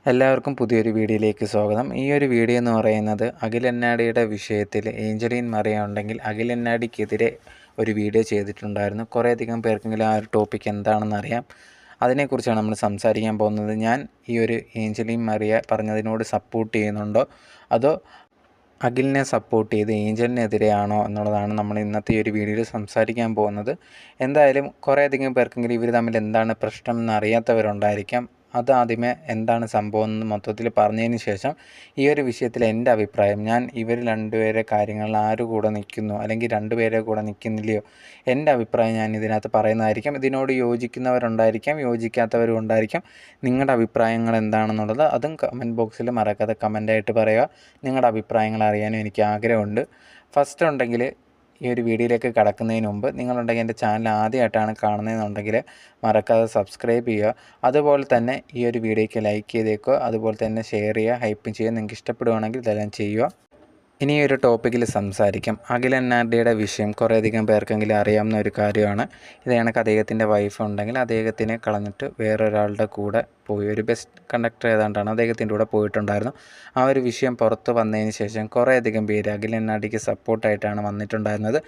എല്ലാവർക്കും പുതിയൊരു വീഡിയോയിലേക്ക് സ്വാഗതം. ഈ ഒരു വീഡിയോ എന്ന് പറയുന്നത് അഖിൽ വിഷയത്തിൽ ഏഞ്ചലീൻ മറിയ ഉണ്ടെങ്കിൽ അഖിൽ ഒരു വീഡിയോ ചെയ്തിട്ടുണ്ടായിരുന്നു. കുറേയധികം പേർക്കെങ്കിലും ആ ഒരു ടോപ്പിക് എന്താണെന്ന് അറിയാം. അതിനെക്കുറിച്ചാണ് നമ്മൾ സംസാരിക്കാൻ പോകുന്നത്. ഞാൻ ഈ ഒരു ഏഞ്ചലീൻ മറിയ പറഞ്ഞതിനോട് സപ്പോർട്ട് ചെയ്യുന്നുണ്ടോ അതോ അഖിലിനെ സപ്പോർട്ട് ചെയ്ത് ഏഞ്ചലിനെതിരെയാണോ എന്നുള്ളതാണ് നമ്മൾ ഇന്നത്തെ ഈ ഒരു വീഡിയോയിൽ സംസാരിക്കാൻ പോകുന്നത്. എന്തായാലും കുറേയധികം പേർക്കെങ്കിലും ഇവർ തമ്മിൽ എന്താണ് പ്രശ്നം എന്ന് അറിയാത്തവരുണ്ടായിരിക്കാം. അത് ആദ്യമേ എന്താണ് സംഭവം എന്ന് മൊത്തത്തിൽ പറഞ്ഞതിന് ശേഷം ഈ ഒരു വിഷയത്തിൽ എൻ്റെ അഭിപ്രായം, ഞാൻ ഇവർ രണ്ടുപേരെ കാര്യങ്ങളിൽ ആര് കൂടെ നിൽക്കുന്നു അല്ലെങ്കിൽ രണ്ടുപേരെ കൂടെ നിൽക്കുന്നില്ലയോ, എൻ്റെ അഭിപ്രായം ഞാൻ ഇതിനകത്ത് പറയുന്നതായിരിക്കും. ഇതിനോട് യോജിക്കുന്നവരുണ്ടായിരിക്കാം, യോജിക്കാത്തവരും ഉണ്ടായിരിക്കാം. നിങ്ങളുടെ അഭിപ്രായങ്ങൾ എന്താണെന്നുള്ളത് അതും കമൻറ്റ് ബോക്സിൽ മറക്കാതെ കമൻ്റായിട്ട് പറയുക. നിങ്ങളുടെ അഭിപ്രായങ്ങൾ അറിയാനും എനിക്ക് ആഗ്രഹമുണ്ട്. ഫസ്റ്റ് ഉണ്ടെങ്കിൽ ഈ ഒരു വീഡിയോയിലേക്ക് കടക്കുന്നതിന് മുമ്പ് നിങ്ങളുണ്ടെങ്കിൽ എൻ്റെ ചാനൽ ആദ്യമായിട്ടാണ് കാണുന്നതെന്നുണ്ടെങ്കിൽ മറക്കാതെ സബ്സ്ക്രൈബ് ചെയ്യുക. അതുപോലെ തന്നെ ഈ ഒരു വീഡിയോയ്ക്ക് ലൈക്ക് ചെയ്തേക്കുക. അതുപോലെ തന്നെ ഷെയർ ചെയ്യുക, ഹൈപ്പും ചെയ്യുക. നിങ്ങൾക്ക് ഇഷ്ടപ്പെടുവാണെങ്കിൽ ഇതെല്ലാം ചെയ്യുക. ഇനി ഒരു ടോപ്പിക്കിൽ സംസാരിക്കാം. അഖിൽ വിഷയം കുറേയധികം പേർക്കെങ്കിലും അറിയാവുന്ന ഒരു കാര്യമാണ്. ഇത് കണക്ക് അദ്ദേഹത്തിൻ്റെ വൈഫ് ഉണ്ടെങ്കിൽ അദ്ദേഹത്തിനെ കളഞ്ഞിട്ട് വേറൊരാളുടെ കൂടെ പോയി, ഒരു ബെസ്റ്റ് കണ്ടക്ടർ ഏതാണ്ടാണ് അദ്ദേഹത്തിൻ്റെ കൂടെ പോയിട്ടുണ്ടായിരുന്നു. ആ ഒരു വിഷയം പുറത്ത് വന്നതിന് ശേഷം കുറേയധികം പേര് അഖിൽ സപ്പോർട്ടായിട്ടാണ് വന്നിട്ടുണ്ടായിരുന്നത്.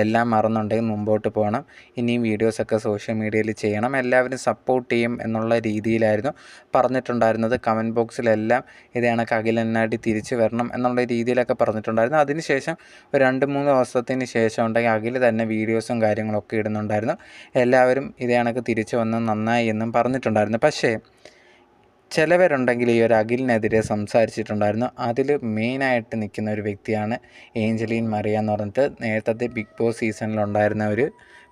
എല്ലാം മറന്നുണ്ടെങ്കിൽ മുമ്പോട്ട് പോകണം, ഇനിയും വീഡിയോസൊക്കെ സോഷ്യൽ മീഡിയയിൽ ചെയ്യണം, എല്ലാവരും സപ്പോർട്ട് ചെയ്യും എന്നുള്ള രീതിയിലായിരുന്നു പറഞ്ഞിട്ടുണ്ടായിരുന്നത്. കമൻറ്റ് ബോക്സിലെല്ലാം ഇത് കണക്ക് അഖിൽ തിരിച്ചു വരണം എന്നുള്ള രീതിയിലൊക്കെ പറഞ്ഞിട്ടുണ്ടായിരുന്നു. അതിനുശേഷം ഒരു 2-3 ദിവസത്തിന് ശേഷം ഉണ്ടെങ്കിൽ അഖിൽ തന്നെ വീഡിയോസും കാര്യങ്ങളൊക്കെ ഇടുന്നുണ്ടായിരുന്നു. എല്ലാവരും ഇത് കണക്ക് തിരിച്ചു വന്ന് നന്നായി എന്നും പറഞ്ഞിട്ടുണ്ടായിരുന്നു. പക്ഷേ ചിലവരുണ്ടെങ്കിൽ ഈ ഒരു അഖിലിനെതിരെ സംസാരിച്ചിട്ടുണ്ടായിരുന്നു. അതിൽ മെയിനായിട്ട് നിൽക്കുന്ന ഒരു വ്യക്തിയാണ് ഏഞ്ചലീൻ മറിയ എന്ന് പറഞ്ഞിട്ട്. നേരത്തെ ബിഗ് ബോസ് സീസണിലുണ്ടായിരുന്ന ഒരു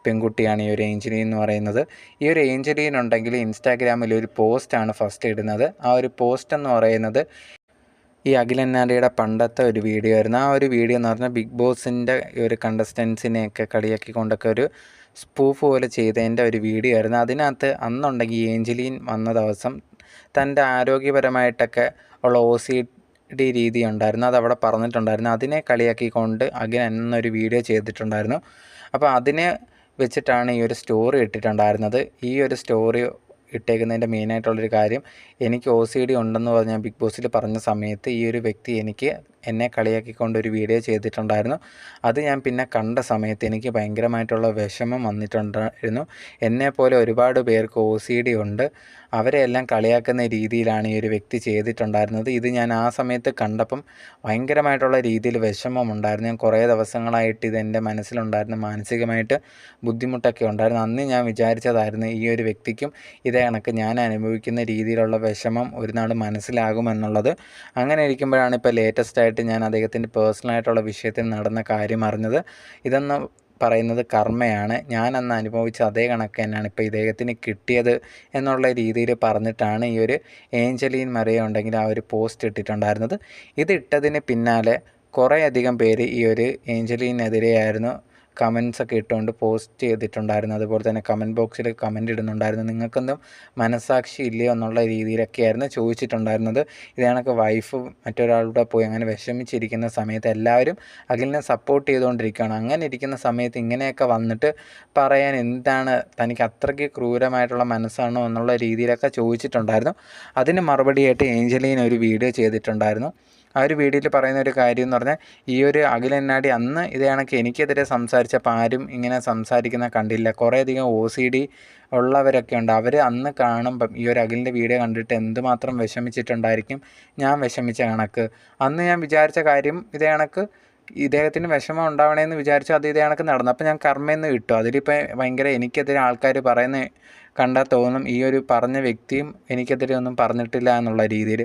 പെൺകുട്ടിയാണ് ഈ ഒരു ഏഞ്ചലീൻ എന്ന് പറയുന്നത്. ഈ ഒരു ഏഞ്ചലീൻ ഉണ്ടെങ്കിൽ ഇൻസ്റ്റാഗ്രാമിൽ ഒരു പോസ്റ്റാണ് ഫസ്റ്റ് ഇടുന്നത്. ആ ഒരു പോസ്റ്റ് എന്ന് പറയുന്നത് ഈ അഖിൽ പണ്ടത്തെ ഒരു വീഡിയോ ആയിരുന്നു. ആ ഒരു വീഡിയോ എന്ന് പറഞ്ഞാൽ ബിഗ് ബോസിൻ്റെ ഈ ഒരു കണ്ടസ്റ്റൻസിനെയൊക്കെ കളിയാക്കിക്കൊണ്ടൊക്കെ ഒരു സ്പൂഫ് പോലെ ചെയ്തതിൻ്റെ ഒരു വീഡിയോ ആയിരുന്നു. അതിനകത്ത് അന്നുണ്ടെങ്കിൽ ഏഞ്ചലീൻ വന്ന ദിവസം തൻ്റെ ആരോഗ്യപരമായിട്ടൊക്കെ ഉള്ള OCD രീതി ഉണ്ടായിരുന്നു, അതവിടെ പറഞ്ഞിട്ടുണ്ടായിരുന്നു. അതിനെ കളിയാക്കിക്കൊണ്ട് അഖിൽ എന്നൊരു വീഡിയോ ചെയ്തിട്ടുണ്ടായിരുന്നു. അപ്പോൾ അതിനെ വെച്ചിട്ടാണ് ഈ ഒരു സ്റ്റോറി ഇട്ടിട്ടുണ്ടായിരുന്നത്. ഈ ഒരു സ്റ്റോറി ഇട്ടേക്കുന്നതിൻ്റെ മെയിനായിട്ടുള്ളൊരു കാര്യം, എനിക്ക് OCD ഉണ്ടെന്ന് പറഞ്ഞാൽ ബിഗ് ബോസിൽ പറഞ്ഞ സമയത്ത് ഈ ഒരു വ്യക്തി എന്നെ കളിയാക്കിക്കൊണ്ടൊരു വീഡിയോ ചെയ്തിട്ടുണ്ടായിരുന്നു. അത് ഞാൻ പിന്നെ കണ്ട സമയത്ത് എനിക്ക് ഭയങ്കരമായിട്ടുള്ള വിഷമം വന്നിട്ടുണ്ടായിരുന്നു. എന്നെപ്പോലെ ഒരുപാട് പേർക്ക് OCD ഉണ്ട്, അവരെയെല്ലാം കളിയാക്കുന്ന രീതിയിലാണ് ഈ ഒരു വ്യക്തി ചെയ്തിട്ടുണ്ടായിരുന്നത്. ഇത് ഞാൻ ആ സമയത്ത് കണ്ടപ്പം ഭയങ്കരമായിട്ടുള്ള രീതിയിൽ വിഷമമുണ്ടായിരുന്നു. ഞാൻ കുറേ ദിവസങ്ങളായിട്ട് ഇതെൻ്റെ മനസ്സിലുണ്ടായിരുന്നു, മാനസികമായിട്ട് ബുദ്ധിമുട്ടൊക്കെ ഉണ്ടായിരുന്നു. അന്ന് ഞാൻ വിചാരിച്ചതായിരുന്നു ഈ ഒരു വ്യക്തിക്കും ഇതേ കണക്ക് ഞാൻ അനുഭവിക്കുന്ന രീതിയിലുള്ള വിഷമം ഒരു നാൾ മനസ്സിലാകുമെന്നുള്ളത്. അങ്ങനെ ഇരിക്കുമ്പോഴാണ് ഇപ്പോൾ ലേറ്റസ്റ്റായിട്ട് ഞാൻ അദ്ദേഹത്തിൻ്റെ പേഴ്സണലായിട്ടുള്ള വിഷയത്തിൽ നടന്ന കാര്യം അറിഞ്ഞത്. ഇതെന്ന് പറയുന്നത് കർമ്മയാണ്, ഞാൻ അന്ന് അനുഭവിച്ച അതേ കണക്ക് തന്നെയാണ് ഇപ്പോൾ ഇദ്ദേഹത്തിന് കിട്ടിയത് എന്നുള്ള രീതിയിൽ പറഞ്ഞിട്ടാണ് ഈ ഒരു ഏഞ്ചലീൻ മറിയ ഉണ്ടെങ്കിൽ ആ ഒരു പോസ്റ്റ് ഇട്ടിട്ടുണ്ടായിരുന്നത്. ഇതിട്ടതിന് പിന്നാലെ കുറേയധികം പേര് ഈ ഒരു ഏഞ്ചലീനെതിരെയായിരുന്നു കമൻസൊക്കെ ഇട്ടുകൊണ്ട് പോസ്റ്റ് ചെയ്തിട്ടുണ്ടായിരുന്നു. അതുപോലെ തന്നെ കമൻറ്റ് ബോക്സിൽ കമൻ്റ് ഇടുന്നുണ്ടായിരുന്നു. നിങ്ങൾക്കൊന്നും മനസ്സാക്ഷി ഇല്ലയോ എന്നുള്ള രീതിയിലൊക്കെയായിരുന്നു ചോദിച്ചിട്ടുണ്ടായിരുന്നത്. ഇത് കണക്ക് വൈഫ് മറ്റൊരാളുടെ പോയി അങ്ങനെ വിഷമിച്ചിരിക്കുന്ന സമയത്ത് എല്ലാവരും അഖിലിനെ സപ്പോർട്ട് ചെയ്തുകൊണ്ടിരിക്കുകയാണ്. അങ്ങനെ ഇരിക്കുന്ന സമയത്ത് ഇങ്ങനെയൊക്കെ വന്നിട്ട് പറയാൻ എന്താണ്, തനിക്ക് അത്രയ്ക്ക് ക്രൂരമായിട്ടുള്ള മനസ്സാണോ എന്നുള്ള രീതിയിലൊക്കെ ചോദിച്ചിട്ടുണ്ടായിരുന്നു. അതിന് മറുപടിയായിട്ട് ഏഞ്ചലീൻ ഒരു വീഡിയോ ചെയ്തിട്ടുണ്ടായിരുന്നു. ആ ഒരു വീഡിയോയിൽ പറയുന്ന ഒരു കാര്യം എന്ന് പറഞ്ഞാൽ, ഈ ഒരു അഖിൽ അന്ന് ഇതേ കണക്ക് എനിക്കെതിരെ സംസാരിച്ചപ്പോൾ ആരും ഇങ്ങനെ സംസാരിക്കുന്ന കണ്ടില്ല. കുറേയധികം OCD ഉള്ളവരൊക്കെ ഉണ്ട്. അവർ അന്ന് കാണുമ്പം ഈ ഒരു അഖിലിൻ്റെ വീഡിയോ കണ്ടിട്ട് എന്തുമാത്രം വിഷമിച്ചിട്ടുണ്ടായിരിക്കും ഞാൻ വിഷമിച്ച കണക്ക്. അന്ന് ഞാൻ വിചാരിച്ച കാര്യം ഇതേ കണക്ക് ഇദ്ദേഹത്തിന് വിഷമം ഉണ്ടാവണമെന്ന് വിചാരിച്ചു, അത് ഇതേ കണക്ക് നടന്നു. അപ്പോൾ ഞാൻ കർമ്മയെന്ന് വിട്ടു. അതിലിപ്പോൾ ഭയങ്കര എനിക്കെതിരെ ആൾക്കാർ പറയുന്ന കണ്ടാൽ തോന്നും ഈ ഒരു പറഞ്ഞ വ്യക്തിയും എനിക്കെതിരെ ഒന്നും പറഞ്ഞിട്ടില്ല എന്നുള്ള രീതിയിൽ.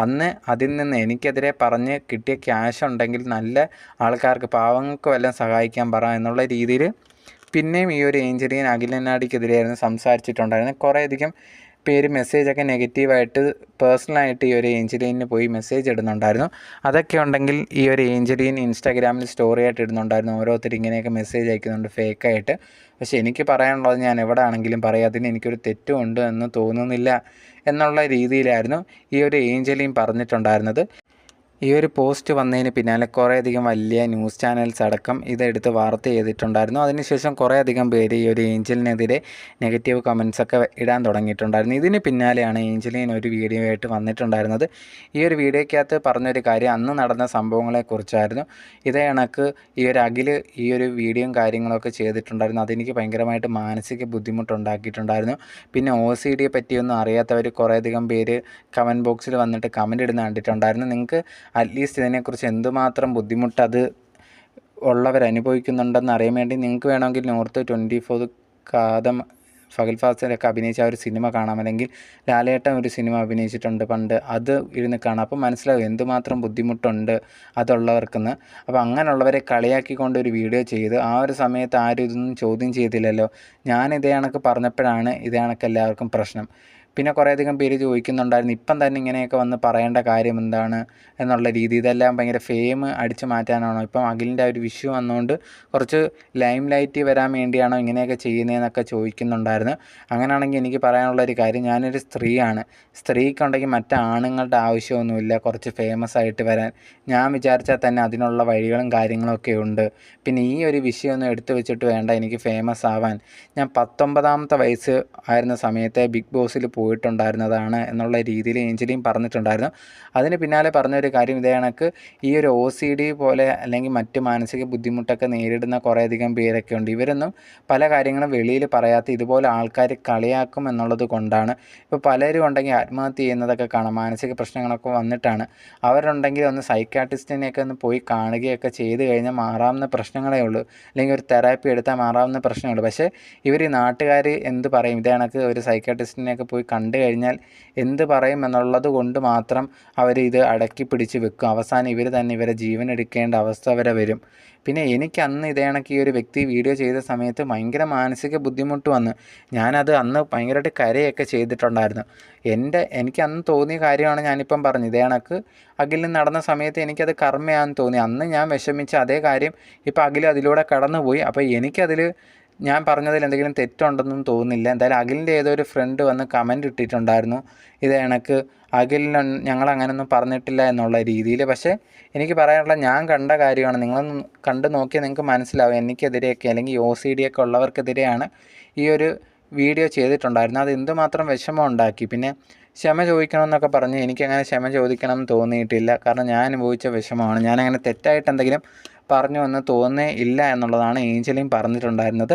അന്ന് അതിൽ നിന്ന് എനിക്കെതിരെ പറഞ്ഞ് കിട്ടിയ ക്യാഷ് ഉണ്ടെങ്കിൽ നല്ല ആൾക്കാർക്ക്, പാവങ്ങൾക്ക് വല്ലതും സഹായിക്കാൻ പറ എന്നുള്ള രീതിയിൽ പിന്നെയും ഈ ഒരു ഏഞ്ചലീൻ അഖിൽ സംസാരിച്ചിട്ടുണ്ടായിരുന്നു. കുറേയധികം പേര് മെസ്സേജൊക്കെ നെഗറ്റീവായിട്ട് പേഴ്സണലായിട്ട് ഈ ഒരു ഏഞ്ചലീനിന് പോയി മെസ്സേജ് ഇടുന്നുണ്ടായിരുന്നു. അതൊക്കെ ഉണ്ടെങ്കിൽ ഈ ഒരു ഏഞ്ചലീൻ ഇൻസ്റ്റാഗ്രാമിൽ സ്റ്റോറി ആയിട്ട് ഇടുന്നുണ്ടായിരുന്നു. ഓരോരുത്തർ ഇങ്ങനെയൊക്കെ മെസ്സേജ് അയക്കുന്നുണ്ട് ഫേക്കായിട്ട്. പക്ഷേ എനിക്ക് പറയാനുള്ളത് ഞാൻ എവിടെ ആണെങ്കിലും പറയാം, അതിന് എനിക്കൊരു തെറ്റുമുണ്ട് എന്ന് തോന്നുന്നില്ല എന്നുള്ള രീതിയിലായിരുന്നു ഈ ഒരു ഏഞ്ചലീൻ പറഞ്ഞിട്ടുണ്ടായിരുന്നത്. ഈ ഒരു പോസ്റ്റ് വന്നതിന് പിന്നാലെ കുറേയധികം വലിയ ന്യൂസ് ചാനൽസ് അടക്കം ഇതെടുത്ത് വാർത്ത ചെയ്തിട്ടുണ്ടായിരുന്നു. അതിനുശേഷം കുറേയധികം പേര് ഈ ഒരു ഏഞ്ചലിനെതിരെ നെഗറ്റീവ് കമൻസൊക്കെ ഇടാൻ തുടങ്ങിയിട്ടുണ്ടായിരുന്നു. ഇതിന് പിന്നാലെയാണ് ഏഞ്ചലിൻ ഒരു വീഡിയോ ആയിട്ട് വന്നിട്ടുണ്ടായിരുന്നത്. ഈ ഒരു വീഡിയോയ്ക്കകത്ത് പറഞ്ഞൊരു കാര്യം അന്ന് നടന്ന സംഭവങ്ങളെക്കുറിച്ചായിരുന്നു. ഇതേ കണക്ക് ഈ ഒരു അഖിൽ ഈ ഒരു വീഡിയോയും കാര്യങ്ങളൊക്കെ ചെയ്തിട്ടുണ്ടായിരുന്നു. അതെനിക്ക് ഭയങ്കരമായിട്ട് മാനസിക ബുദ്ധിമുട്ടുണ്ടാക്കിയിട്ടുണ്ടായിരുന്നു. പിന്നെ OCDയെ പറ്റിയൊന്നും അറിയാത്തവർ കുറേയധികം പേര് കമൻറ്റ് ബോക്സിൽ വന്നിട്ട് കമൻറ്റ് ഇടുന്ന കണ്ടിട്ടുണ്ടായിരുന്നു. നിങ്ങൾക്ക് അറ്റ്ലീസ്റ്റ് ഇതിനെക്കുറിച്ച് എന്തുമാത്രം ബുദ്ധിമുട്ട് അത് ഉള്ളവരനുഭവിക്കുന്നുണ്ടെന്ന് അറിയാൻ വേണ്ടി നിങ്ങൾക്ക് വേണമെങ്കിൽ നോർത്ത് 24 കാതം ഫഹൽ ഫാസിലൊക്കെ അഭിനയിച്ച ആ ഒരു സിനിമ കാണാം, അല്ലെങ്കിൽ ലാലേട്ടൻ ഒരു സിനിമ അഭിനയിച്ചിട്ടുണ്ട് പണ്ട്, അത് ഇരുന്ന് കാണാം. അപ്പോൾ മനസ്സിലാവും എന്തുമാത്രം ബുദ്ധിമുട്ടുണ്ട് അതുള്ളവർക്കെന്ന്. അപ്പോൾ അങ്ങനെയുള്ളവരെ കളിയാക്കിക്കൊണ്ട് ഒരു വീഡിയോ ചെയ്ത് ആ ഒരു സമയത്ത് ആരും ഇതൊന്നും ചോദ്യം ചെയ്തില്ലല്ലോ. ഞാൻ ഇതേ കണക്ക് പറഞ്ഞപ്പോഴാണ് ഇതേ കണക്ക് എല്ലാവർക്കും പ്രശ്നം. പിന്നെ കുറേയധികം പേര് ചോദിക്കുന്നുണ്ടായിരുന്നു, ഇപ്പം തന്നെ ഇങ്ങനെയൊക്കെ വന്ന് പറയേണ്ട കാര്യം എന്താണ് എന്നുള്ള രീതി. ഇതെല്ലാം ഭയങ്കര ഫെയിം അടിച്ചു മാറ്റാനാണോ, ഇപ്പം അഖിലിൻ്റെ ഒരു വിഷു വന്നുകൊണ്ട് കുറച്ച് ലൈം ലൈറ്റ് വരാൻ വേണ്ടിയാണോ ഇങ്ങനെയൊക്കെ ചെയ്യുന്നതെന്നൊക്കെ ചോദിക്കുന്നുണ്ടായിരുന്നു. അങ്ങനെയാണെങ്കിൽ എനിക്ക് പറയാനുള്ളൊരു കാര്യം, ഞാനൊരു സ്ത്രീയാണ്. സ്ത്രീക്കുണ്ടെങ്കിൽ മറ്റാണുങ്ങളുടെ ആവശ്യമൊന്നുമില്ല കുറച്ച് ഫേമസ് ആയിട്ട് വരാൻ. ഞാൻ വിചാരിച്ചാൽ തന്നെ അതിനുള്ള വഴികളും കാര്യങ്ങളൊക്കെ ഉണ്ട്. പിന്നെ ഈ ഒരു വിഷയമൊന്നും എടുത്തു വെച്ചിട്ട് വേണ്ട എനിക്ക് ഫേമസ് ആവാൻ. ഞാൻ 19ാമത്തെ വയസ്സ് ആയിരുന്ന സമയത്തെ ബിഗ് ബോസിൽ പോയിട്ടുണ്ടായിരുന്നതാണ് എന്നുള്ള രീതിയിൽ ഏഞ്ചലിയും പറഞ്ഞിട്ടുണ്ടായിരുന്നു. അതിന് പിന്നാലെ പറഞ്ഞൊരു കാര്യം ഇതേ കണക്ക് ഈ ഒരു OCD പോലെ അല്ലെങ്കിൽ മറ്റ് മാനസിക ബുദ്ധിമുട്ടൊക്കെ നേരിടുന്ന കുറേയധികം പേരൊക്കെ ഉണ്ട്. ഇവരൊന്നും പല കാര്യങ്ങളും വെളിയിൽ പറയാത്ത ഇതുപോലെ ആൾക്കാർ കളിയാക്കും എന്നുള്ളത് കൊണ്ടാണ്. ഇപ്പോൾ പലരും ഉണ്ടെങ്കിൽ ആത്മഹത്യ ചെയ്യുന്നതൊക്കെ കാണാം, മാനസിക പ്രശ്നങ്ങളൊക്കെ വന്നിട്ടാണ്. അവരുണ്ടെങ്കിൽ ഒന്ന് സൈക്കാട്രിസ്റ്റിനെയൊക്കെ ഒന്ന് പോയി കാണുകയൊക്കെ ചെയ്ത് കഴിഞ്ഞാൽ മാറാവുന്ന പ്രശ്നങ്ങളേ ഉള്ളൂ, അല്ലെങ്കിൽ ഒരു തെറാപ്പി എടുത്താൽ മാറാവുന്ന പ്രശ്നമുള്ളൂ. പക്ഷേ ഇവർ ഈ നാട്ടുകാർ എന്ത് പറയും, ഇതേ കണക്ക് ഒരു സൈക്കാട്രിസ്റ്റിനെയൊക്കെ പോയി കണ്ടു കഴിഞ്ഞാൽ എന്ത് പറയും എന്നുള്ളത് കൊണ്ട് മാത്രം അവർ ഇത് അടക്കി പിടിച്ച് വെക്കും. അവസാനം ഇവർ തന്നെ ഇവരെ ജീവൻ എടുക്കേണ്ട അവസ്ഥ വരെ വരും. പിന്നെ എനിക്ക് അന്ന് ഇതേ കണക്ക് ഈ ഒരു വ്യക്തി വീഡിയോ ചെയ്ത സമയത്ത് ഭയങ്കര മാനസിക ബുദ്ധിമുട്ട് വന്ന് ഞാനത് അന്ന് ഭയങ്കരമായിട്ട് കരയൊക്കെ ചെയ്തിട്ടുണ്ടായിരുന്നു. എനിക്ക് അന്ന് തോന്നിയ കാര്യമാണ് ഞാനിപ്പം പറഞ്ഞു. ഇതേ കണക്ക് അഖിലിന് നടന്ന സമയത്ത് എനിക്കത് കർമ്മയാണെന്ന് തോന്നി. അന്ന് ഞാൻ വിഷമിച്ച അതേ കാര്യം ഇപ്പോൾ അഖിൽ അതിലൂടെ കടന്നുപോയി. അപ്പോൾ എനിക്കതിൽ ഞാൻ പറഞ്ഞതിൽ എന്തെങ്കിലും തെറ്റുണ്ടെന്നും തോന്നുന്നില്ല. എന്തായാലും അഖിലിൻ്റെ ഏതോ ഒരു ഫ്രണ്ട് വന്ന് കമൻറ്റ് ഇട്ടിട്ടുണ്ടായിരുന്നു ഇതേ കണക്ക് അഖിലിന് ഞങ്ങളങ്ങനൊന്നും പറഞ്ഞിട്ടില്ല എന്നുള്ള രീതിയിൽ. പക്ഷേ എനിക്ക് പറയാനുള്ള, ഞാൻ കണ്ട കാര്യമാണ്, നിങ്ങളൊന്ന് കണ്ടു നോക്കിയാൽ നിങ്ങൾക്ക് മനസ്സിലാവും എനിക്കെതിരെയൊക്കെ അല്ലെങ്കിൽ OCD ഒക്കെ ഉള്ളവർക്കെതിരെയാണ് ഈ ഒരു വീഡിയോ ചെയ്തിട്ടുണ്ടായിരുന്നു. അത് എന്തുമാത്രം വിഷമം ഉണ്ടാക്കി. പിന്നെ ക്ഷമ ചോദിക്കണമെന്നൊക്കെ പറഞ്ഞ് എനിക്കങ്ങനെ ക്ഷമ ചോദിക്കണം എന്ന് തോന്നിയിട്ടില്ല. കാരണം ഞാൻ അനുഭവിച്ച വിഷമമാണ്. ഞാനങ്ങനെ തെറ്റായിട്ട് എന്തെങ്കിലും പറഞ്ഞു എന്ന് തോന്നേ ഇല്ല എന്നുള്ളതാണ് ഏഞ്ചലിൻ പറഞ്ഞിട്ടുണ്ടായിരുന്നത്.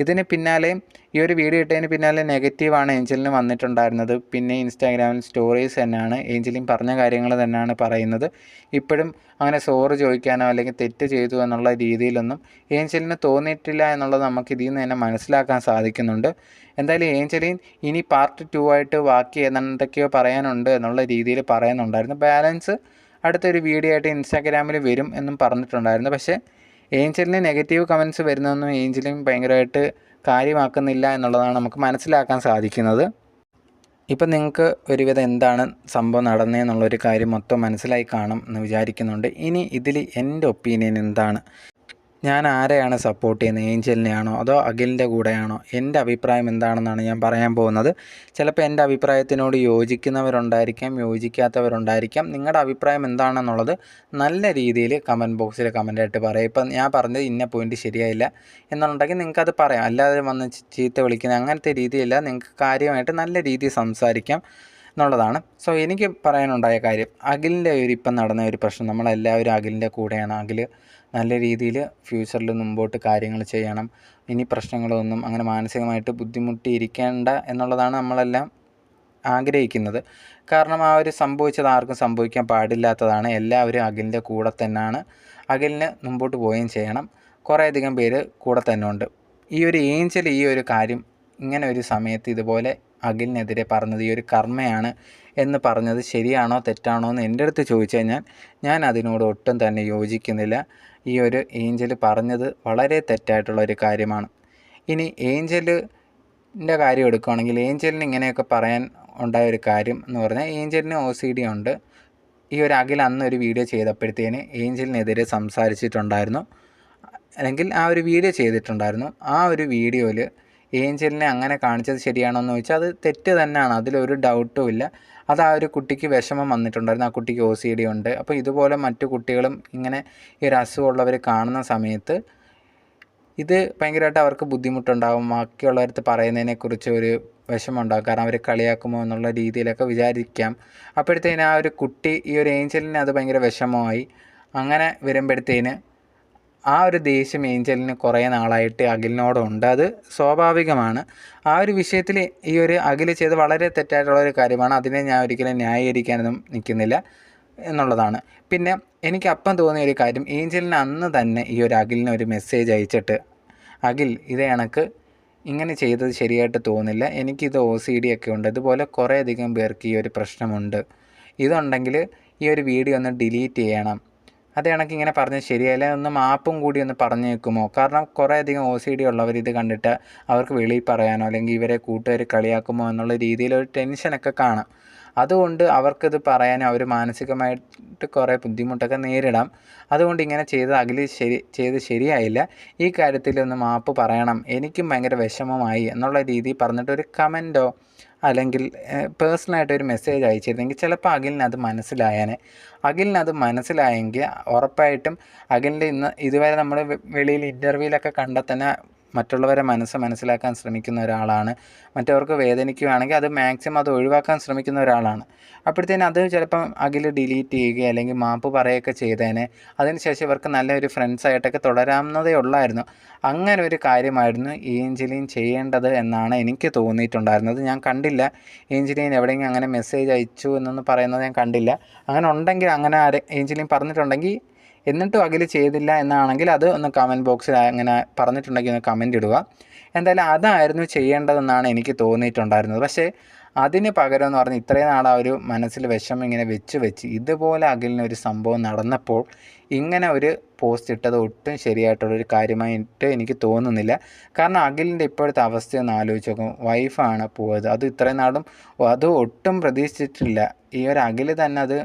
ഇതിന് പിന്നാലെ ഈ ഒരു വീഡിയോ ഇട്ടതിന് പിന്നാലെ നെഗറ്റീവാണ് ഏഞ്ചലിന് വന്നിട്ടുണ്ടായിരുന്നത്. പിന്നെ ഇൻസ്റ്റാഗ്രാമിൽ സ്റ്റോറീസ് തന്നെയാണ് ഏഞ്ചലിൻ പറഞ്ഞ കാര്യങ്ങൾ തന്നെയാണ് പറയുന്നത്. ഇപ്പോഴും അങ്ങനെ സോറി ചോദിക്കാനോ അല്ലെങ്കിൽ തെറ്റ് ചെയ്തു എന്നുള്ള രീതിയിലൊന്നും ഏഞ്ചലിന് തോന്നിയിട്ടില്ല എന്നുള്ളത് നമുക്ക് ഇതിൽ നിന്ന് തന്നെ മനസ്സിലാക്കാൻ സാധിക്കുന്നുണ്ട്. എന്തായാലും ഏഞ്ചലിൻ ഇനി പാർട്ട് 2 ആയിട്ട് ബാക്കി എന്തൊക്കെയോ പറയാനുണ്ട് എന്നുള്ള രീതിയിൽ പറയുന്നുണ്ടായിരുന്നു. ബാലൻസ് അടുത്തൊരു വീഡിയോ ആയിട്ട് ഇൻസ്റ്റാഗ്രാമിൽ വരും എന്നും പറഞ്ഞിട്ടുണ്ടായിരുന്നു. പക്ഷേ ഏഞ്ചലിന് നെഗറ്റീവ് കമൻറ്റ്സ് വരുന്നതൊന്നും ഏഞ്ചലിൻ ഭയങ്കരമായിട്ട് കാര്യമാക്കുന്നില്ല എന്നുള്ളതാണ് നമുക്ക് മനസ്സിലാക്കാൻ സാധിക്കുന്നത്. ഇപ്പം നിങ്ങൾക്ക് ഒരുവിധം എന്താണ് സംഭവം നടന്നതെന്നുള്ളൊരു കാര്യം മൊത്തം മനസ്സിലായി കാണും എന്ന് വിചാരിക്കുന്നുണ്ട്. ഇനി ഇതിൽ എൻ്റെ ഒപ്പീനിയൻ എന്താണ്, ഞാൻ ആരെയാണ് സപ്പോർട്ട് ചെയ്യുന്നത്, ഏഞ്ചലിനെയാണോ അതോ അഖിലിൻ്റെ കൂടെയാണോ? എൻ്റെ അഭിപ്രായം എന്താണെന്നാണ് ഞാൻ പറയാൻ പോകുന്നത്. ചിലപ്പോൾ എൻ്റെ അഭിപ്രായത്തിനോട് യോജിക്കുന്നവരുണ്ടായിരിക്കാം, യോജിക്കാത്തവരുണ്ടായിരിക്കാം. നിങ്ങളുടെ അഭിപ്രായം എന്താണെന്നുള്ളത് നല്ല രീതിയിൽ കമൻറ്റ് ബോക്സിൽ കമൻറ്റായിട്ട് പറയാം. ഇപ്പം ഞാൻ പറഞ്ഞത് ഇന്ന പോയിൻ്റ് ശരിയായില്ല എന്നുണ്ടെങ്കിൽ നിങ്ങൾക്കത് പറയാം. അല്ലാതെ വന്ന് ചീത്ത വിളിക്കുന്ന അങ്ങനത്തെ രീതിയില്ല, നിങ്ങൾക്ക് കാര്യമായിട്ട് നല്ല രീതിയിൽ സംസാരിക്കാം എന്നുള്ളതാണ്. സോ എനിക്ക് പറയാനുണ്ടായ കാര്യം, അഖിലിൻ്റെ ഇപ്പം നടന്ന ഒരു പ്രശ്നം, നമ്മളെല്ലാവരും അഖിലിൻ്റെ കൂടെയാണ്. അഖിൽ നല്ല രീതിയിൽ ഫ്യൂച്ചറിൽ മുമ്പോട്ട് കാര്യങ്ങൾ ചെയ്യണം. ഇനി പ്രശ്നങ്ങളൊന്നും അങ്ങനെ മാനസികമായിട്ട് ബുദ്ധിമുട്ടിയിരിക്കേണ്ട എന്നുള്ളതാണ് നമ്മളെല്ലാം ആഗ്രഹിക്കുന്നത്. കാരണം ആ ഒരു സംഭവിച്ചത് ആർക്കും സംഭവിക്കാൻ പാടില്ലാത്തതാണ്. എല്ലാവരും അഖിലിൻ്റെ കൂടെ തന്നെയാണ്. അഖിലിന് മുമ്പോട്ട് പോവുകയും ചെയ്യണം. കുറേയധികം പേര് കൂടെ തന്നെ ഉണ്ട്. ഈ ഒരു ഏഞ്ചൽ ഈ ഒരു കാര്യം ഇങ്ങനെ ഒരു സമയത്ത് ഇതുപോലെ അഖിലിനെതിരെ പറഞ്ഞത് ഈ ഒരു കർമ്മയാണ് എന്ന് പറഞ്ഞത് ശരിയാണോ തെറ്റാണോ എന്ന് എൻ്റെ അടുത്ത് ചോദിച്ചു കഴിഞ്ഞാൽ ഞാൻ അതിനോട് ഒട്ടും തന്നെ യോജിക്കുന്നില്ല. ഈ ഒരു ഏഞ്ചൽ പറഞ്ഞത് വളരെ തെറ്റായിട്ടുള്ള ഒരു കാര്യമാണ്. ഇനി ഏഞ്ചലിൻ്റെ കാര്യം എടുക്കുകയാണെങ്കിൽ ഏഞ്ചലിന് ഇങ്ങനെയൊക്കെ പറയാൻ ഉണ്ടായ ഒരു കാര്യം എന്ന് പറഞ്ഞാൽ, ഏഞ്ചലിന് OCD ഉണ്ട്. ഈ ഒരു അഖിൽ അന്നൊരു വീഡിയോ ചെയ്തപ്പോഴത്തേന് ഏഞ്ചലിനെതിരെ സംസാരിച്ചിട്ടുണ്ടായിരുന്നു, അല്ലെങ്കിൽ ആ ഒരു വീഡിയോ ചെയ്തിട്ടുണ്ടായിരുന്നു. ആ ഒരു വീഡിയോയിൽ ഏഞ്ചലിനെ അങ്ങനെ കാണിച്ചത് ശരിയാണോ എന്ന് ചോദിച്ചാൽ അത് തെറ്റ് തന്നെയാണ്, അതിലൊരു ഡൗട്ടും ഇല്ല. അത് ആ ഒരു കുട്ടിക്ക് വിഷമം വന്നിട്ടുണ്ടായിരുന്നു. ആ കുട്ടിക്ക് OCD ഉണ്ട്. അപ്പോൾ ഇതുപോലെ മറ്റു കുട്ടികളും ഇങ്ങനെ ഈ ഒരു അസുഖമുള്ളവർ കാണുന്ന സമയത്ത് ഇത് ഭയങ്കരമായിട്ട് അവർക്ക് ബുദ്ധിമുട്ടുണ്ടാകും. ബാക്കിയുള്ളവരടുത്ത് പറയുന്നതിനെക്കുറിച്ച് ഒരു വിഷമമുണ്ടാകും. കാരണം അവർ കളിയാക്കുമോ എന്നുള്ള രീതിയിലൊക്കെ വിചാരിക്കാം. അപ്പോഴത്തേന് ആ ഒരു കുട്ടി ഈ ഒരു ഏഞ്ചലിന് അത് ഭയങ്കര വിഷമമായി. അങ്ങനെ വരുമ്പോഴത്തേന് ആ ഒരു ദേഷ്യം ഏഞ്ചലിന് കുറേ നാളായിട്ട് അഖിലിനോടുണ്ട്. അത് സ്വാഭാവികമാണ്. ആ ഒരു വിഷയത്തിൽ ഈ ഒരു അഖിൽ ചെയ്ത് വളരെ തെറ്റായിട്ടുള്ളൊരു കാര്യമാണ്. അതിനെ ഞാൻ ഒരിക്കലും ന്യായീകരിക്കാനൊന്നും നിൽക്കുന്നില്ല എന്നുള്ളതാണ്. പിന്നെ എനിക്ക് അപ്പം തോന്നിയ ഒരു കാര്യം, ഏഞ്ചലിന് അന്ന് തന്നെ ഈ ഒരു അഖിലിന് ഒരു മെസ്സേജ് അയച്ചിട്ട്, അഖിൽ ഇത് കണക്ക് ഇങ്ങനെ ചെയ്തത് ശരിയായിട്ട് തോന്നില്ല, എനിക്കിത് OCD ഒക്കെ ഉണ്ട്, ഇതുപോലെ കുറേയധികം പേർക്ക് ഈ ഒരു പ്രശ്നമുണ്ട്, ഇതുണ്ടെങ്കിൽ ഈ ഒരു വീഡിയോ ഒന്ന് ഡിലീറ്റ് ചെയ്യണം, അത് കണക്ക് ഇങ്ങനെ പറഞ്ഞത് ശരിയല്ല, ഒന്ന് മാപ്പും കൂടി ഒന്ന് പറഞ്ഞേക്കുമോ? കാരണം കുറേയധികം OCD ഉള്ളവർ ഇത് കണ്ടിട്ട് അവർക്ക് വെളിയിൽ പറയാനോ അല്ലെങ്കിൽ ഇവരെ കൂട്ടുകാർ കളിയാക്കുമോ എന്നുള്ള രീതിയിലൊരു ടെൻഷനൊക്കെ കാണാം. അതുകൊണ്ട് അവർക്കിത് പറയാനും അവർ മാനസികമായിട്ട് കുറേ ബുദ്ധിമുട്ടൊക്കെ നേരിടാം. അതുകൊണ്ട് ഇങ്ങനെ ചെയ്ത് ശരിയായില്ല, ഈ കാര്യത്തിലൊന്ന് മാപ്പ് പറയണം, എനിക്കും ഭയങ്കര വിഷമമായി എന്നുള്ള രീതിയിൽ പറഞ്ഞിട്ടൊരു കമൻറ്റോ അല്ലെങ്കിൽ പേഴ്സണലായിട്ടൊരു മെസ്സേജ് അയച്ചിരുന്നെങ്കിൽ ചിലപ്പോൾ അഖിലിനത് മനസ്സിലായേനെ. അഖിലിനത് മനസ്സിലായെങ്കിൽ ഉറപ്പായിട്ടും അഖിലിൻ്റെ ഇതുവരെ നമ്മൾ വെളിയിൽ ഇൻ്റർവ്യൂവിലൊക്കെ കണ്ടാൽ തന്നെ മറ്റുള്ളവരെ മനസ്സിലാക്കാൻ ശ്രമിക്കുന്ന ഒരാളാണ്. മറ്റവർക്ക് വേദനിക്കുകയാണെങ്കിൽ അത് മാക്സിമം അത് ഒഴിവാക്കാൻ ശ്രമിക്കുന്ന ഒരാളാണ്. അപ്പോഴത്തേനും അത് ചിലപ്പം അഖിൽ ഡിലീറ്റ് ചെയ്യുകയോ അല്ലെങ്കിൽ മാപ്പ് പറയുകയൊക്കെ ചെയ്തേനെ. അതിനുശേഷം ഇവർക്ക് നല്ലൊരു ഫ്രണ്ട്സായിട്ടൊക്കെ തുടരാവുന്നതേ ഉള്ളായിരുന്നു. അങ്ങനെ ഒരു കാര്യമായിരുന്നു ഏഞ്ചലിൻ ചെയ്യേണ്ടത് എന്നാണ് എനിക്ക് തോന്നിയിട്ടുണ്ടായിരുന്നത്. ഞാൻ കണ്ടില്ല ഏഞ്ചലിൻ എവിടെയെങ്കിലും അങ്ങനെ മെസ്സേജ് അയച്ചു എന്നൊന്നും പറയുന്നത് ഞാൻ കണ്ടില്ല. അങ്ങനെ ഉണ്ടെങ്കിൽ, അങ്ങനെ ഏഞ്ചലിൻ പറഞ്ഞിട്ടുണ്ടെങ്കിൽ എന്നിട്ടും അഖിൽ ചെയ്തില്ല എന്നാണെങ്കിൽ അത് ഒന്ന് കമൻറ്റ് ബോക്സിൽ അങ്ങനെ പറഞ്ഞിട്ടുണ്ടെങ്കിൽ ഒന്ന് കമൻറ്റ് ഇടുക. എന്തായാലും അതായിരുന്നു ചെയ്യേണ്ടതെന്നാണ് എനിക്ക് തോന്നിയിട്ടുണ്ടായിരുന്നത്. പക്ഷേ അതിന് പകരം എന്ന് പറഞ്ഞാൽ ഇത്രയും നാൾ ആ ഒരു മനസ്സിൽ വിഷമം ഇങ്ങനെ വെച്ച് ഇതുപോലെ അഖിലിനൊരു സംഭവം നടന്നപ്പോൾ ഇങ്ങനെ ഒരു പോസ്റ്റ് ഇട്ടത് ഒട്ടും ശരിയായിട്ടുള്ളൊരു കാര്യമായിട്ട് എനിക്ക് തോന്നുന്നില്ല. കാരണം അഖിലിൻ്റെ ഇപ്പോഴത്തെ അവസ്ഥയൊന്ന് ആലോചിച്ച് നോക്കും. വൈഫാണ് പോയത്, അത് ഇത്രയും നാളും അത് ഒട്ടും പ്രതീക്ഷിച്ചിട്ടില്ല. ഈ ഒരു അഖിൽ തന്നെ അത്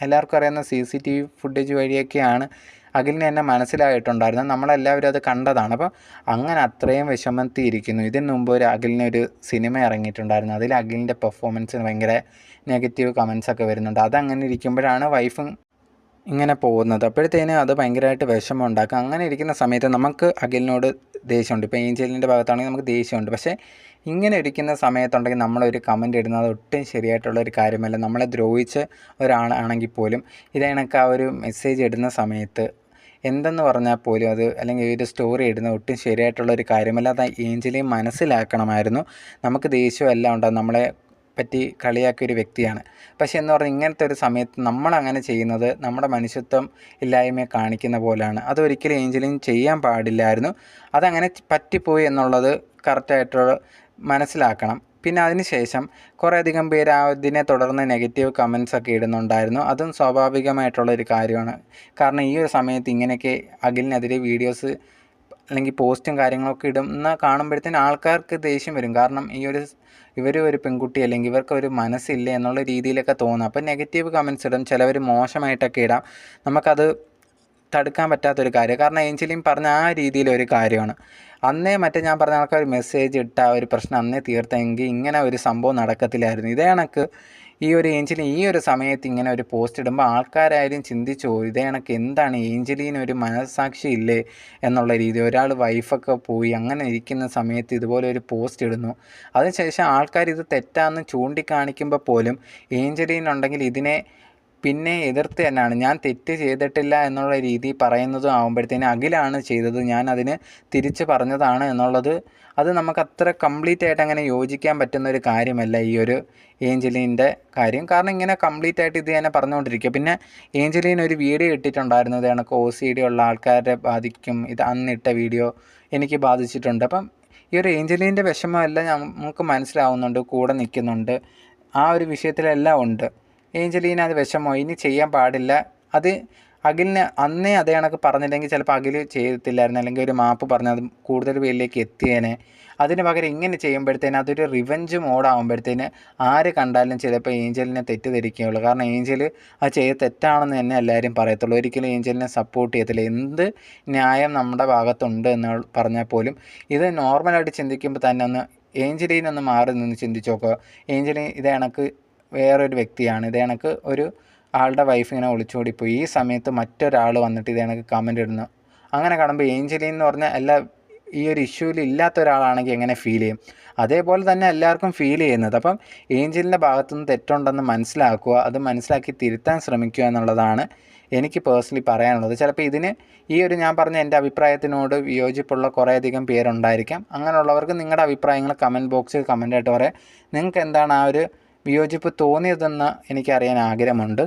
എല്ലാവർക്കും അറിയുന്ന CCTV ഫുട്ടേജ് വഴിയൊക്കെയാണ് അഖിലിനെ എന്നെ മനസ്സിലായിട്ടുണ്ടായിരുന്നത്. നമ്മളെല്ലാവരും അത് കണ്ടതാണ്. അപ്പോൾ അങ്ങനെ അത്രയും വിഷമത്തിയിരിക്കുന്നു. ഇതിന് മുമ്പ് ഒരു അഖിലിനൊരു സിനിമ ഇറങ്ങിയിട്ടുണ്ടായിരുന്നു. അതിൽ അഖിലിൻ്റെ പെർഫോമൻസിന് ഭയങ്കര നെഗറ്റീവ് കമൻസൊക്കെ വരുന്നുണ്ട്. അതങ്ങനെ ഇരിക്കുമ്പോഴാണ് വൈഫും ഇങ്ങനെ പോകുന്നത്. അപ്പോഴത്തേനും അത് ഭയങ്കരമായിട്ട് വിഷമം ഉണ്ടാക്കും. അങ്ങനെ ഇരിക്കുന്ന സമയത്ത് നമുക്ക് അഖിലിനോട് ദേഷ്യമുണ്ട്. ഇപ്പോൾ ഏഞ്ചലിൻ്റെ ഭാഗത്താണെങ്കിൽ നമുക്ക് ദേഷ്യമുണ്ട്. പക്ഷേ ഇങ്ങനെ ഇരിക്കുന്ന സമയത്തുണ്ടെങ്കിൽ നമ്മളൊരു കമൻറ്റ് ഇടുന്നത് ഒട്ടും ശരിയായിട്ടുള്ളൊരു കാര്യമല്ല. നമ്മളെ ദ്രോഹിച്ച ഒരാളാണെങ്കിൽ പോലും ഇതേണക്ക് ആ ഒരു മെസ്സേജ് ഇടുന്ന സമയത്ത് എന്തെന്ന് പറഞ്ഞാൽ പോലും അത്, അല്ലെങ്കിൽ ഒരു സ്റ്റോറി ഇടുന്നത് ഒട്ടും ശരിയായിട്ടുള്ളൊരു കാര്യമല്ല. അത് ഏഞ്ചലിയും മനസ്സിലാക്കണമായിരുന്നു. നമുക്ക് ദേഷ്യമെല്ലാം ഉണ്ടാകും, നമ്മളെ പറ്റി കളിയാക്കിയൊരു വ്യക്തിയാണ്. പക്ഷേ എന്ന് പറഞ്ഞാൽ ഇങ്ങനത്തെ ഒരു സമയത്ത് നമ്മളങ്ങനെ ചെയ്യുന്നത് നമ്മുടെ മനുഷ്യത്വം ഇല്ലായ്മയെ കാണിക്കുന്ന പോലെയാണ്. അതൊരിക്കലും ഏഞ്ചലിൻ ചെയ്യാൻ പാടില്ലായിരുന്നു. അതങ്ങനെ പറ്റിപ്പോയി എന്നുള്ളത് കറക്റ്റായിട്ടുള്ള മനസ്സിലാക്കണം. പിന്നെ അതിന് ശേഷം കുറേയധികം പേര് അതിനെ തുടർന്ന് നെഗറ്റീവ് കമൻസൊക്കെ ഇടുന്നുണ്ടായിരുന്നു. അതും സ്വാഭാവികമായിട്ടുള്ളൊരു കാര്യമാണ്. കാരണം ഈ ഒരു സമയത്ത് ഇങ്ങനെയൊക്കെ അഖിലിനെതിരെ വീഡിയോസ് അല്ലെങ്കിൽ പോസ്റ്റും കാര്യങ്ങളൊക്കെ ഇടുന്ന കാണുമ്പോഴത്തേന് ആൾക്കാർക്ക് ദേഷ്യം വരും. കാരണം ഇവർ ഒരു പെൺകുട്ടി അല്ലെങ്കിൽ ഇവർക്കൊരു മനസ്സില്ല എന്നുള്ള രീതിയിലൊക്കെ തോന്നും. അപ്പോൾ നെഗറ്റീവ് കമൻസ് ഇടും, ചിലവർ മോശമായിട്ടൊക്കെ ഇടാം. നമുക്കത് തടുക്കാൻ പറ്റാത്തൊരു കാര്യം. കാരണം ഏഞ്ചലിൻ പറഞ്ഞ ആ രീതിയിലൊരു കാര്യമാണ്. അന്നേ ഞാൻ പറഞ്ഞ ആൾക്കാർ മെസ്സേജ് ഇട്ട ആ ഒരു പ്രശ്നം അന്നേ തീർത്തെങ്കിൽ ഇങ്ങനെ ഒരു സംഭവം നടക്കത്തില്ലായിരുന്നു. ഇതേ കണക്ക് ഈ ഒരു ഏഞ്ചലിൻ ഈ ഒരു സമയത്ത് ഇങ്ങനെ ഒരു പോസ്റ്റ് ഇടുമ്പോൾ ആൾക്കാരായാലും ചിന്തിച്ചു പോകും, ഇതേ കണക്ക് എന്താണ് ഏഞ്ചലിന് ഒരു മനസ്സാക്ഷി ഇല്ലേ എന്നുള്ള രീതി. ഒരാൾ വൈഫൊക്കെ പോയി അങ്ങനെ ഇരിക്കുന്ന സമയത്ത് ഇതുപോലെ ഒരു പോസ്റ്റ് ഇടുന്നു. അതിനുശേഷം ആൾക്കാർ ഇത് തെറ്റാന്ന് ചൂണ്ടിക്കാണിക്കുമ്പോൾ പോലും ഏഞ്ചലിനുണ്ടെങ്കിൽ ഇതിനെ പിന്നെ എതിർത്ത് തന്നെയാണ്, ഞാൻ തെറ്റ് ചെയ്തിട്ടില്ല എന്നുള്ള രീതി പറയുന്നതും ആകുമ്പോഴത്തേന് അഖിലാണ് ചെയ്തത്, ഞാൻ അതിന് തിരിച്ച് പറഞ്ഞതാണ് എന്നുള്ളത്, അത് നമുക്ക് അത്ര കംപ്ലീറ്റ് ആയിട്ട് അങ്ങനെ യോജിക്കാൻ പറ്റുന്ന ഒരു കാര്യമല്ല ഈ ഒരു ഏഞ്ചലിൻ്റെ കാര്യം. കാരണം ഇങ്ങനെ കംപ്ലീറ്റ് ആയിട്ട് ഇത് തന്നെ പറഞ്ഞുകൊണ്ടിരിക്കുക. പിന്നെ ഏഞ്ചലിൻ ഒരു വീഡിയോ ഇട്ടിട്ടുണ്ടായിരുന്നത് കണക്ക് OCD ഉള്ള ആൾക്കാരെ ബാധിക്കും, ഇത് അന്നിട്ട വീഡിയോ എനിക്ക് ബാധിച്ചിട്ടുണ്ട്. അപ്പം ഈ ഒരു ഏഞ്ചലിൻ്റെ വിഷമമെല്ലാം നമുക്ക് മനസ്സിലാവുന്നുണ്ട്, കൂടെ നിൽക്കുന്നുണ്ട്, ആ ഒരു വിഷയത്തിലെല്ലാം ഉണ്ട്. ഏഞ്ചലീന അത് വിഷമോ, ഇനി ചെയ്യാൻ പാടില്ല. അത് അഖിലിന് അന്നേ അതേ കണക്ക് പറഞ്ഞില്ലെങ്കിൽ ചിലപ്പോൾ അഖിൽ ചെയ്തിട്ടില്ലായിരുന്നു, അല്ലെങ്കിൽ ഒരു മാപ്പ് പറഞ്ഞാൽ അത് കൂടുതൽ പേരിലേക്ക് എത്തിയേനെ. അതിന് പകരം ഇങ്ങനെ ചെയ്യുമ്പോഴത്തേന് അതൊരു റിവെഞ്ച് മോഡാകുമ്പോഴത്തേന് ആര് കണ്ടാലും ചിലപ്പോൾ ഏഞ്ചലിനെ തെറ്റിദ്ധരിക്കുകയുള്ളൂ. കാരണം ഏഞ്ചൽ അത് ചെയ്ത് തെറ്റാണെന്ന് തന്നെ എല്ലാവരും പറയത്തുള്ളൂ. ഒരിക്കലും ഏഞ്ചലിനെ സപ്പോർട്ട് ചെയ്യത്തില്ല. എന്ത് ന്യായം നമ്മുടെ ഭാഗത്തുണ്ട് എന്ന് പറഞ്ഞാൽ പോലും ഇത് നോർമലായിട്ട് ചിന്തിക്കുമ്പോൾ തന്നെ ഒന്ന് ഏഞ്ചലീനൊന്ന് മാറി നിന്ന് ചിന്തിച്ച് നോക്കുക. ഏഞ്ചലിൻ ഇതേ കണക്ക് വേറൊരു വ്യക്തിയാണ്. ഇത് കണക്ക് ഒരു ആളുടെ വൈഫ് ഇങ്ങനെ ഒളിച്ചോടിപ്പോയി. ഈ സമയത്ത് മറ്റൊരാൾ വന്നിട്ട് ഇത് കണക്ക് കമൻ്റ് ഇടുന്നു. അങ്ങനെ കാണുമ്പോൾ ഏഞ്ചലിൻ എന്ന് പറഞ്ഞാൽ ഈ ഒരു ഇഷ്യൂവിൽ ഇല്ലാത്ത ഒരാളാണെങ്കിൽ എങ്ങനെ ഫീൽ ചെയ്യും? അതേപോലെ തന്നെ എല്ലാവർക്കും ഫീൽ ചെയ്യുന്നത്. അപ്പം ഏഞ്ചലിൻ്റെ ഭാഗത്തുനിന്ന് തെറ്റുണ്ടെന്ന് മനസ്സിലാക്കുക, അത് മനസ്സിലാക്കി തിരുത്താൻ ശ്രമിക്കുക എന്നുള്ളതാണ് എനിക്ക് പേഴ്സണലി പറയാനുള്ളത്. ചിലപ്പോൾ ഇതിന് ഈ ഒരു ഞാൻ പറഞ്ഞ എൻ്റെ അഭിപ്രായത്തിനോട് വിയോജിപ്പുള്ള കുറേയധികം പേരുണ്ടായിരിക്കാം. അങ്ങനെയുള്ളവർക്ക് നിങ്ങളുടെ അഭിപ്രായങ്ങൾ കമൻറ്റ് ബോക്സിൽ കമൻ്റായിട്ട് പറയാം. നിങ്ങൾക്ക് എന്താണ് ആ ഒരു വിയോജിപ്പ് തോന്നിയതെന്ന് എനിക്കറിയാൻ ആഗ്രഹമുണ്ട്.